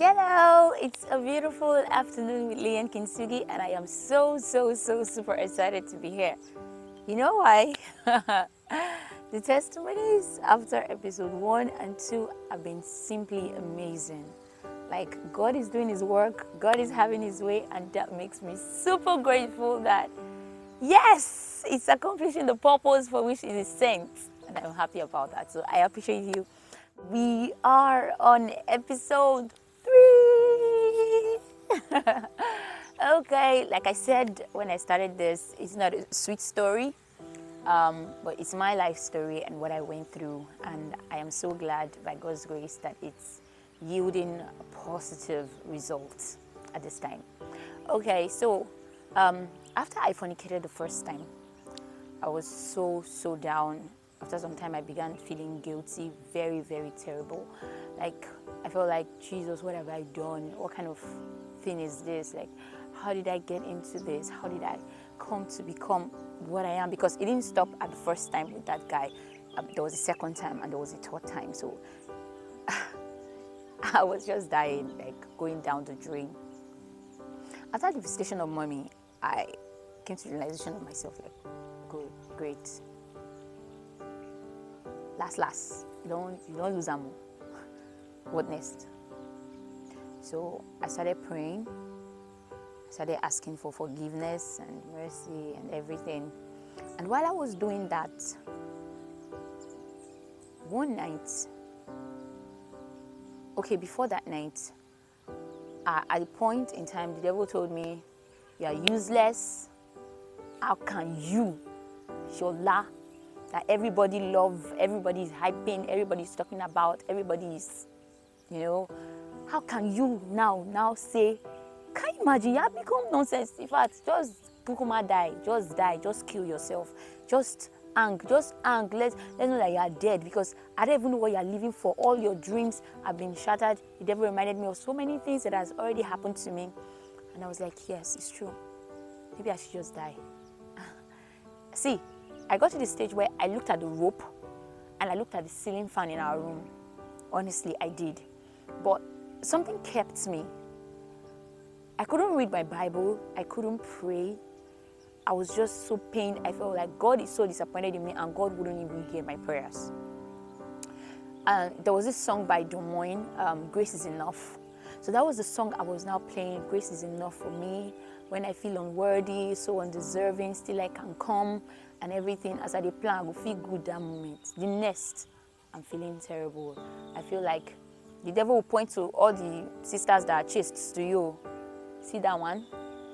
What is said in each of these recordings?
Hello, it's a beautiful afternoon with Leanne Kinsugi, and I am so super excited to be here. You know why? The testimonies after episode 1 and 2 have been simply amazing. Like, God is doing His work, God is having His way, and that makes me super grateful that, yes, it's accomplishing the purpose for which it is sent, and I'm happy about that. So I appreciate you. We are on episode 3. Okay, like I said when I started this, it's not a sweet story, but it's my life story and what I went through, and I am so glad by God's grace that it's yielding positive results at this time. Okay, so after I fornicated the first time, I was so down. After some time, I began feeling guilty, very terrible. Like, I felt like, Jesus, what have I done? What kind of thing is this? Like, how did I get into this? How did I come to become what I am? Because it didn't stop at the first time with that guy. There was a second time and there was a third time. So I was just dying, like going down the drain. After the visitation of mommy, I came to the realization of myself, like, good, great. Last. You don't lose ammo. What next? So I started praying. I started asking for forgiveness and mercy and everything. And while I was doing that, one night, before that night, at a point in time, the devil told me, you are useless. How can you, Shola, that everybody love, everybody is hyping, everybody is talking about, everybody is, how can you now say, can you imagine, you have become nonsense. In fact, just kukuma die, just kill yourself, just hang, let's know that you are dead, because I don't even know what you are living for. All your dreams have been shattered. The devil reminded me of so many things that has already happened to me, and I was like, yes, it's true, maybe I should just die. See, I got to the stage where I looked at the rope and I looked at the ceiling fan in our room. Honestly, I did. But something kept me. I couldn't read my Bible. I couldn't pray. I was just so pained. I felt like God is so disappointed in me and God wouldn't even hear my prayers. And there was this song by Domoin, Grace is Enough. So that was the song I was now playing. Grace is enough for me. When I feel unworthy, so undeserving, still I can come and everything. As I plan, I will feel good that moment. The next, I'm feeling terrible. I feel like the devil will point to all the sisters that are chaste to you. See that one?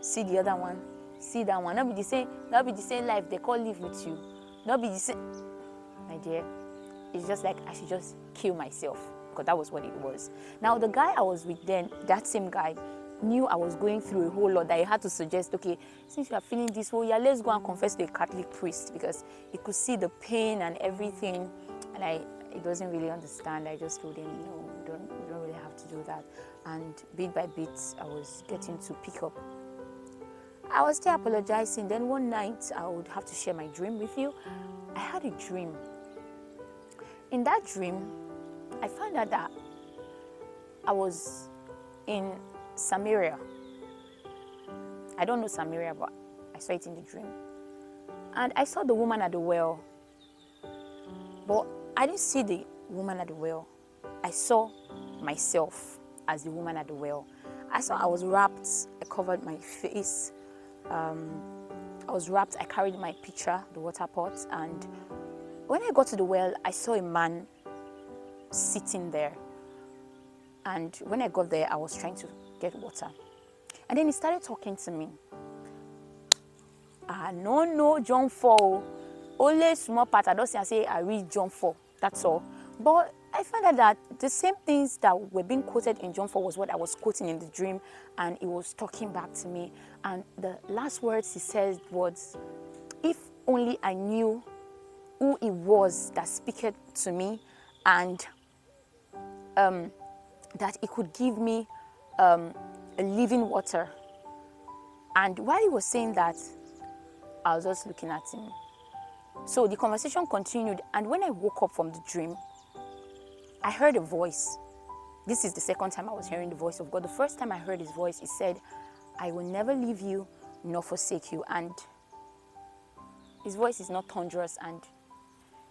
See the other one? See that one? Not be the same life they call live with you. Not be the same. My dear, it's just like I should just kill myself, because that was what it was. Now, the guy I was with then, that same guy, knew I was going through a whole lot, that he had to suggest, okay, since you are feeling this way, yeah, let's go and confess to a Catholic priest, because he could see the pain and everything, and he doesn't really understand. I just told him, no, you don't really have to do that. And bit by bit, I was getting to pick up. I was still apologizing. Then one night, I would have to share my dream with you. I had a dream. In that dream, I found out that I was in Samaria. I don't know Samaria, but I saw it in the dream. And I saw the woman at the well. But I didn't see the woman at the well. I saw myself as the woman at the well. I was wrapped. I covered my face. I was wrapped. I carried my pitcher, the water pot. And when I got to the well, I saw a man sitting there. And when I got there, I was trying to get water. And then he started talking to me. No, John 4. Only small part. I don't say I read John 4. That's all. But I found out that the same things that were being quoted in John 4 was what I was quoting in the dream. And he was talking back to me. And the last words he said was, if only I knew who it was that speaketh to me, and that it could give me a living water. And while he was saying that, I was just looking at him. So the conversation continued, and when I woke up from the dream, I heard a voice. this is the second time I was hearing the voice of God. The first time I heard his voice, he said, I will never leave you nor forsake you. And his voice is not thunderous, and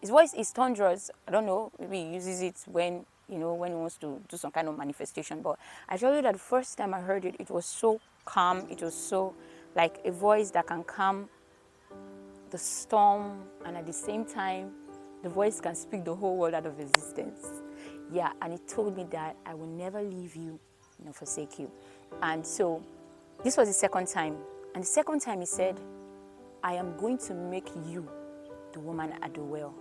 his voice is thunderous. I don't know, maybe he uses it when, when he wants to do some kind of manifestation. But I tell you that the first time I heard it, it was so calm. It was so like a voice that can calm the storm, and at the same time, the voice can speak the whole world out of existence. Yeah, and he told me that I will never leave you nor forsake you. And so this was the second time. And the second time he said, I am going to make you the woman at the well.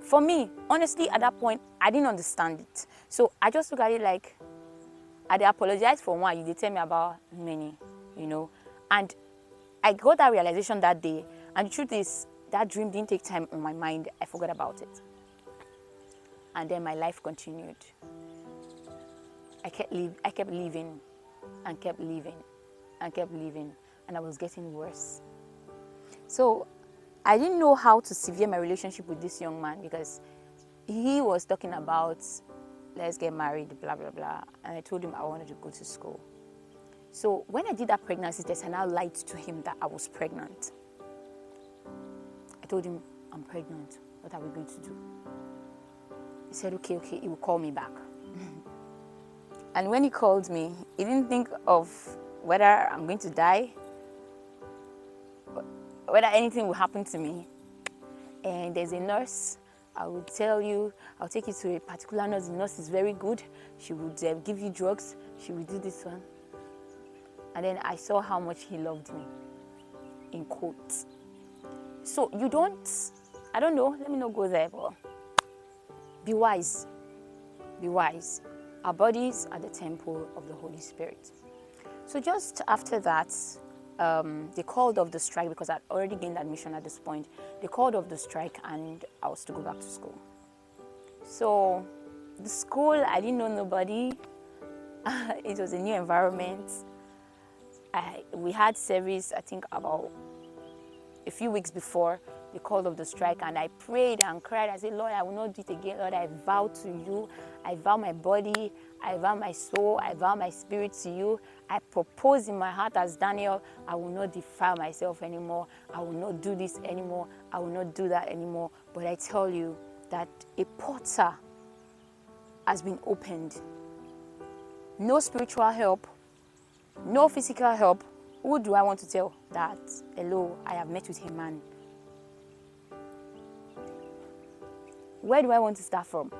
For me, honestly, at that point, I didn't understand it. So I just look at it like, I apologize for one, you did tell me about many, And I got that realization that day. And the truth is, that dream didn't take time on my mind. I forgot about it. And then my life continued. I kept living and kept living and kept living. And I was getting worse. So I didn't know how to sever my relationship with this young man, because he was talking about, let's get married, blah, blah, blah. And I told him I wanted to go to school. So when I did that pregnancy test, I now lied to him that I was pregnant. I told him, I'm pregnant. What are we going to do? He said, okay, he will call me back. And when he called me, he didn't think of whether I'm going to die, whether anything will happen to me. And there's a nurse, I'll take you to a particular nurse. The nurse is very good. She would give you drugs. She would do this one. And then I saw how much he loved me, in quotes. So I don't know, let me not go there, but be wise. Be wise. Our bodies are the temple of the Holy Spirit. So just after that, they called off the strike, because I'd already gained admission at this point. They called off the strike and I was to go back to school. So the school, I didn't know nobody. It was a new environment. We had service, I think about a few weeks before they called off the strike, and I prayed and cried. I said, Lord, I will not do it again. Lord, I vow to you. I vow my body. I vow my soul. I vow my spirit to you. I propose in my heart as Daniel, I will not defile myself anymore. I will not do this anymore. I will not do that anymore. But I tell you that a portal has been opened. No spiritual help, no physical help. Who do I want to tell that, hello, I have met with a man? Where do I want to start from?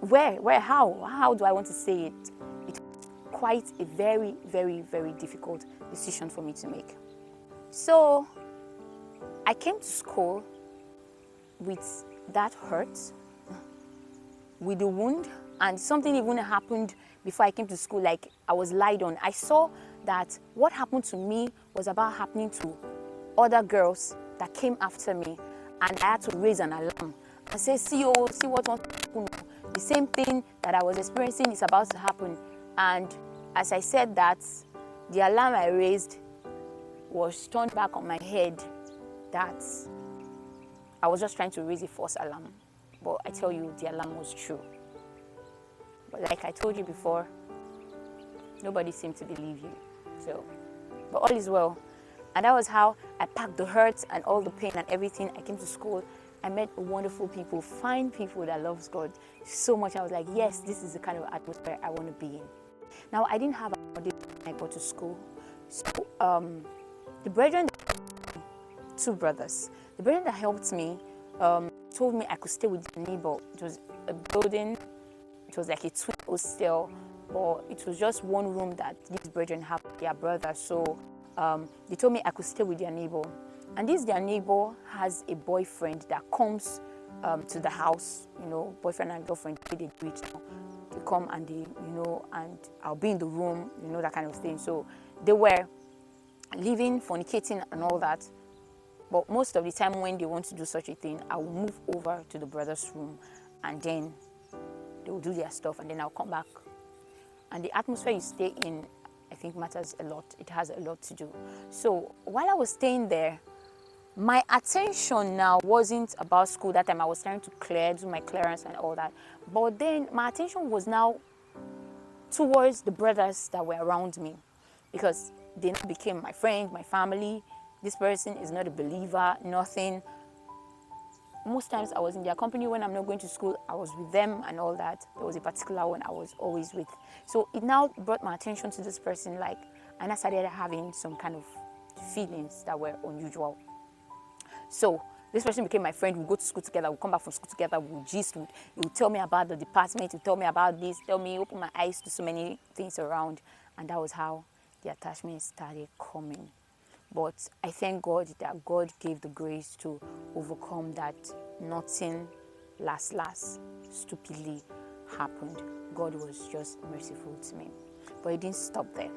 Where, how do I want to say it? It's quite a very, very, very difficult decision for me to make. So I came to school with that hurt, with the wound, and something even happened before I came to school. Like, I was lied on. I saw that what happened to me was about happening to other girls that came after me, and I had to raise an alarm and say, see what wants to happen. The same thing that I was experiencing is about to happen. And as I said that, the alarm I raised was turned back on my head, that I was just trying to raise a false alarm. But I tell you, the alarm was true. But like I told you before, nobody seemed to believe you. But all is well. And that was how I packed the hurt and all the pain and everything. I came to school. I met wonderful people, fine people that loves God so much. I was like, yes, this is the kind of atmosphere I want to be in. Now, I didn't have a body when I got to school. So the brethren, two brothers, the brethren that helped me told me I could stay with the neighbor. It was a building. It was like a twin hostel, but it was just one room that these brethren have their brother. So they told me I could stay with their neighbor. And their neighbor has a boyfriend that comes to the house, boyfriend and girlfriend, they do it now. They come and and I'll be in the room, that kind of thing. So they were living, fornicating and all that. But most of the time when they want to do such a thing, I will move over to the brother's room, and then they will do their stuff, and then I'll come back. And the atmosphere you stay in, I think, matters a lot. It has a lot to do. So while I was staying there, My attention now wasn't about school that time. I was trying to do my clearance and all that. But then my attention was now towards the brothers that were around me, because they now became my friend, my family. This person is not a believer, nothing. Most times I was in their company when I'm not going to school. I was with them and all that. There was a particular one I was always with. So it now brought my attention to this person, like, and I started having some kind of feelings that were unusual. So this person became my friend. We go to school together. We come back from school together. We gist. He would tell me about the department. He would tell me about this. Tell me, open my eyes to so many things around. And that was how the attachment started coming. But I thank God that God gave the grace to overcome that. Nothing last stupidly happened. God was just merciful to me. But it didn't stop there.